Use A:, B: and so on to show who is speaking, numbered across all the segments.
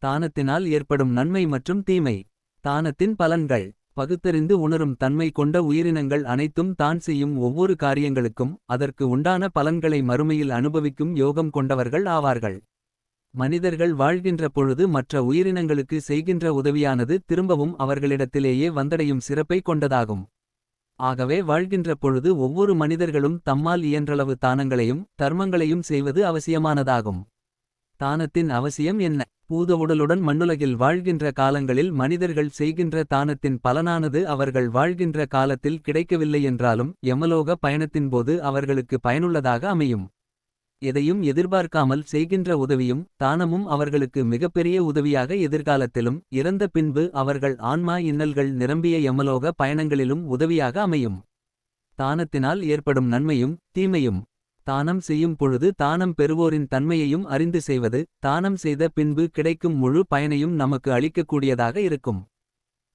A: தானத்தினால் ஏற்படும் நன்மை மற்றும் தீமை. தானத்தின் பலன்கள். பகுத்தறிந்து உணரும் தன்மை கொண்ட உயிரினங்கள் அனைத்தும் தான் செய்யும் ஒவ்வொரு காரியங்களுக்கும் அதற்கு உண்டான பலன்களை மறுமையில் அனுபவிக்கும் யோகம் கொண்டவர்கள் ஆவார்கள். மனிதர்கள் வாழ்கின்ற பொழுது மற்ற உயிரினங்களுக்கு செய்கின்ற உதவியானது திரும்பவும் அவர்களிடத்திலேயே வந்தடையும் சிறப்பை கொண்டதாகும். ஆகவே வாழ்கின்ற பொழுது ஒவ்வொரு மனிதர்களும் தம்மால் இயன்றளவு தானங்களையும் தர்மங்களையும் செய்வது அவசியமானதாகும். தானத்தின் அவசியம் என்ன? பூத உடலுடன் மண்ணுலகில் வாழ்கின்ற காலங்களில் மனிதர்கள் செய்கின்ற தானத்தின் பலனானது அவர்கள் வாழ்கின்ற காலத்தில் கிடைக்கவில்லை என்றாலும் யமலோக பயணத்தின்போது அவர்களுக்கு பயனுள்ளதாக அமையும். எதையும் எதிர்பார்க்காமல் செய்கின்ற உதவியும் தானமும் அவர்களுக்கு மிகப்பெரிய உதவியாக எதிர்காலத்திலும் இறந்த பின்பு அவர்கள் ஆன்மா இன்னல்கள் நிரம்பிய யமலோக பயணங்களிலும் உதவியாக அமையும். தானத்தினால் ஏற்படும் நன்மையும் தீமையும். தானம் செய்யும் பொழுது தானம் பெறுவோரின் தன்மையையும் அறிந்து செய்வது தானம் செய்த பின்பு கிடைக்கும் முழு பயனையும் நமக்கு அளிக்கக்கூடியதாக இருக்கும்.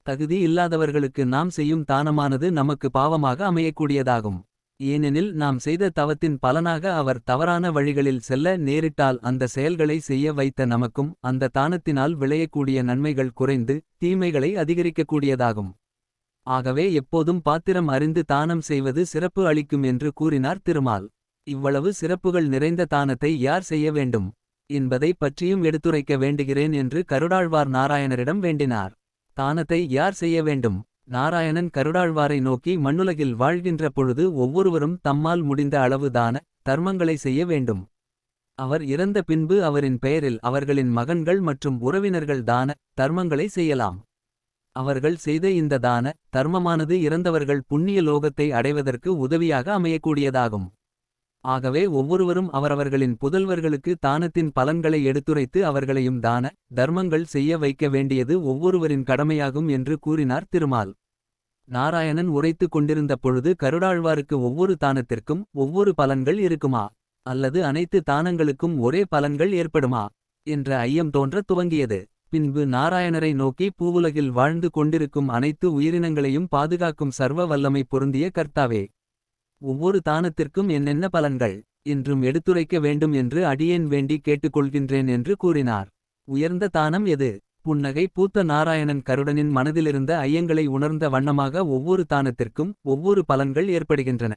A: தகுதி இல்லாதவர்களுக்கு நாம் செய்யும் தானமானது நமக்கு பாவமாக அமையக்கூடியதாகும். ஏனெனில் நாம் செய்த தவத்தின் பலனாக அவர் தவறான வழிகளில் செல்ல நேரிட்டால் அந்த செயல்களை செய்ய வைத்த நமக்கும் அந்த தானத்தினால் விளையக்கூடிய நன்மைகள் குறைந்து தீமைகளை அதிகரிக்கக்கூடியதாகும். ஆகவே எப்போதும் பாத்திரம் அறிந்து தானம் செய்வது சிறப்பு அளிக்கும் என்று கூறினார் திருமால். இவ்வளவு சிறப்புகள் நிறைந்த தானத்தை யார் செய்ய வேண்டும் என்பதை பற்றியும் எடுத்துரைக்க வேண்டுகிறேன் என்று கருடாழ்வார் நாராயணரிடம் வேண்டினார். தானத்தை யார் செய்ய வேண்டும்? நாராயணன் கருடாழ்வாரை நோக்கி மண்ணுலகில் வாழ்கின்ற பொழுது ஒவ்வொருவரும் தம்மால் முடிந்த அளவு தான தர்மங்களை செய்ய வேண்டும். அவர் இறந்த பின்பு அவரின் பெயரில் அவர்களின் மகன்கள் மற்றும் உறவினர்கள் தான தர்மங்களை செய்யலாம். அவர்கள் செய்த இந்த தான தர்மமானது இறந்தவர்கள் புண்ணிய லோகத்தை அடைவதற்கு உதவியாக அமையக்கூடியதாகும். ஆகவே ஒவ்வொருவரும் அவரவர்களின் புதல்வர்களுக்கு தானத்தின் பலன்களை எடுத்துரைத்து அவர்களையும் தான தர்மங்கள் செய்ய வைக்க வேண்டியது ஒவ்வொருவரின் கடமையாகும் என்று கூறினார் திருமால். நாராயணன் உரைத்து கொண்டிருந்த பொழுது கருடாழ்வாருக்கு ஒவ்வொரு தானத்திற்கும் ஒவ்வொரு பலன்கள் இருக்குமா அல்லது அனைத்து தானங்களுக்கும் ஒரே பலன்கள் ஏற்படுமா என்ற ஐயம் தோன்ற துவங்கியது. பின்பு நாராயணரை நோக்கி பூவுலகில் வாழ்ந்து கொண்டிருக்கும் அனைத்து உயிரினங்களையும் பாதுகாக்கும் சர்வ வல்லமை பொருந்திய கர்த்தாவே, ஒவ்வொரு தானத்திற்கும் என்னென்ன பலன்கள் என்றும் எடுத்துரைக்க வேண்டும் என்று அடியேன் வேண்டி கேட்டுக்கொள்கின்றேன் என்று கூறினார். உயர்ந்த தானம் எது? புன்னகை பூத்த நாராயணன் கருடனின் மனதிலிருந்த ஐயங்களை உணர்ந்த வண்ணமாக ஒவ்வொரு தானத்திற்கும் ஒவ்வொரு பலன்கள் ஏற்படுகின்றன.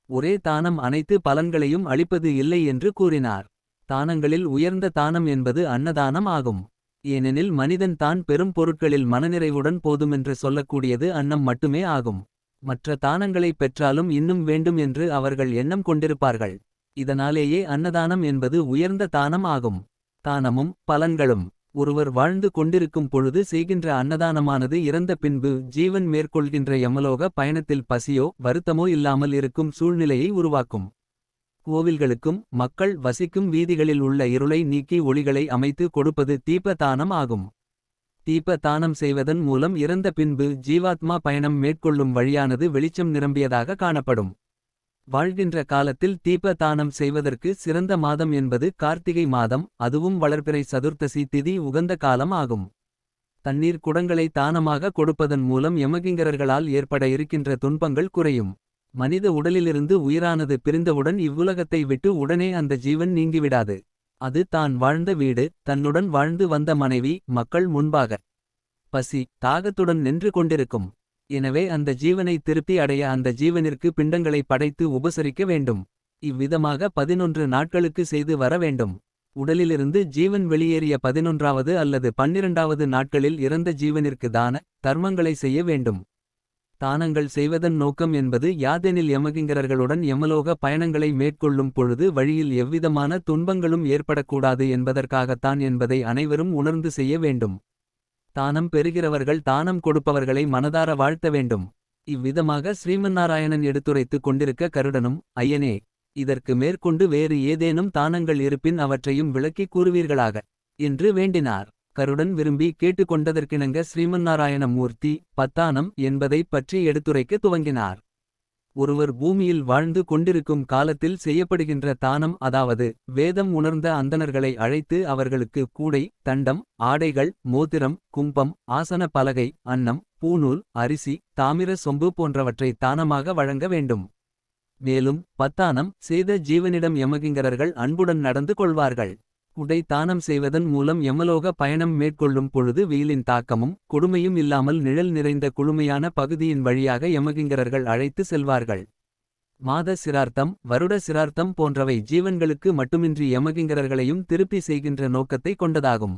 A: ஒரே தானம் அனைத்து பலன்களையும் அளிப்பது இல்லை என்று கூறினார். தானங்களில் உயர்ந்த தானம் என்பது அன்னதானம் ஆகும். ஏனெனில் மனிதன் தான் பெரும் பொருட்களில் மனநிறைவுடன் போதுமென்று சொல்லக்கூடியது அன்னம் மட்டுமே ஆகும். மற்ற தானங்களை பெற்றாலும் இன்னும் வேண்டும் என்று அவர்கள் எண்ணம் கொண்டிருப்பார்கள். இதனாலேயே அன்னதானம் என்பது உயர்ந்த தானம் ஆகும். தானமும் பலன்களும். ஒருவர் வாழ்ந்து கொண்டிருக்கும் பொழுது செய்கின்ற அன்னதானமானது இறந்த பின்பு ஜீவன் மேற்கொள்கின்ற யமலோக பயணத்தில் பசியோ வருத்தமோ இல்லாமல் இருக்கும் சூழ்நிலையை உருவாக்கும். கோவில்களுக்கும் மக்கள் வசிக்கும் வீதிகளில் உள்ள இருளை நீக்கி ஒளிகளை அமைத்து கொடுப்பது தீப தானம் ஆகும். தீப தானம் செய்வதன் மூலம் இறந்த பின்பு ஜீவாத்மா பயணம் மேற்கொள்ளும் வழியானது வெளிச்சம் நிரம்பியதாக காணப்படும். வாழ்கின்ற காலத்தில் தீப தானம் செய்வதற்கு சிறந்த மாதம் என்பது கார்த்திகை மாதம். அதுவும் வளர்பிறை சதுர்த்தசி திதி உகந்த காலம் ஆகும். தண்ணீர் குடங்களை தானமாக கொடுப்பதன் மூலம் யமகிங்கரர்களால் ஏற்பட இருக்கின்ற துன்பங்கள் குறையும். மனித உடலிலிருந்து உயிரானது பிரிந்தவுடன் இவ்வுலகத்தை விட்டு உடனே அந்த ஜீவன் நீங்கிவிடாது. அது தான் வாழ்ந்த வீடு தன்னுடன் வாழ்ந்து வந்த மனைவி மக்கள் முன்பாக பசி தாகத்துடன் நின்று கொண்டிருக்கும். எனவே அந்த ஜீவனை திருப்தி அடைய அந்த ஜீவனிற்கு பிண்டங்களை படைத்து உபசரிக்க வேண்டும். இவ்விதமாக 11 நாட்களுக்கு செய்து வர வேண்டும். உடலிலிருந்து ஜீவன் வெளியேறிய 11வது அல்லது 12வது நாட்களில் இறந்த ஜீவனிற்கு தான தர்மங்களை செய்ய வேண்டும். தானங்கள் செய்வதன் நோக்கம் என்பது யாதெனில் யமகிங்கரர்களுடன் யமலோக பயணங்களை மேற்கொள்ளும் பொழுது வழியில் எவ்விதமான துன்பங்களும் ஏற்படக்கூடாது என்பதற்காகத்தான் என்பதை அனைவரும் உணர்ந்து செய்ய வேண்டும். தானம் பெறுகிறவர்கள் தானம் கொடுப்பவர்களை மனதார வாழ்த்த வேண்டும். இவ்விதமாக ஸ்ரீமன்னாராயணன் எடுத்துரைத்துக் கொண்டிருக்க கருடனும் ஐயனே, இதற்கு மேற்கொண்டு வேறு ஏதேனும் தானங்கள் இருப்பின் அவற்றையும் விளக்கிக் கூறுவீர்களாக என்று வேண்டினார். கருடன் விரும்பி கேட்டுக்கொண்டதற்கிணங்க ஸ்ரீமன்னாராயண மூர்த்தி பத்தானம் என்பதைப் பற்றி எடுத்துரைக்க துவங்கினார். ஒருவர் பூமியில் வாழ்ந்து கொண்டிருக்கும் காலத்தில் செய்யப்படுகின்ற தானம், அதாவது வேதம் உணர்ந்த அந்தணர்களை அழைத்து அவர்களுக்கு கூடை தண்டம் ஆடைகள் மோதிரம் கும்பம் ஆசன பலகை அன்னம் பூநூல் அரிசி தாமிர சொம்பு போன்றவற்றை தானமாக வழங்க வேண்டும். மேலும் பத்தானம் செய்த ஜீவனிடம் யமகிங்கரர்கள் அன்புடன் நடந்து கொள்வார்கள். உடை தானம் செய்வதன் மூலம் யமலோக பயணம் மேற்கொள்ளும் பொழுது வெயிலின் தாக்கமும் கொடுமையும் இல்லாமல் நிழல் நிறைந்த குளுமையான பகுதியின் வழியாக யமகிங்கரர்கள் அழைத்து செல்வார்கள். மாத சிரார்த்தம் வருட சிரார்த்தம் போன்றவை ஜீவன்களுக்கு மட்டுமின்றி யமகிங்கரர்களையும் திருப்பி செய்கின்ற நோக்கத்தை கொண்டதாகும்.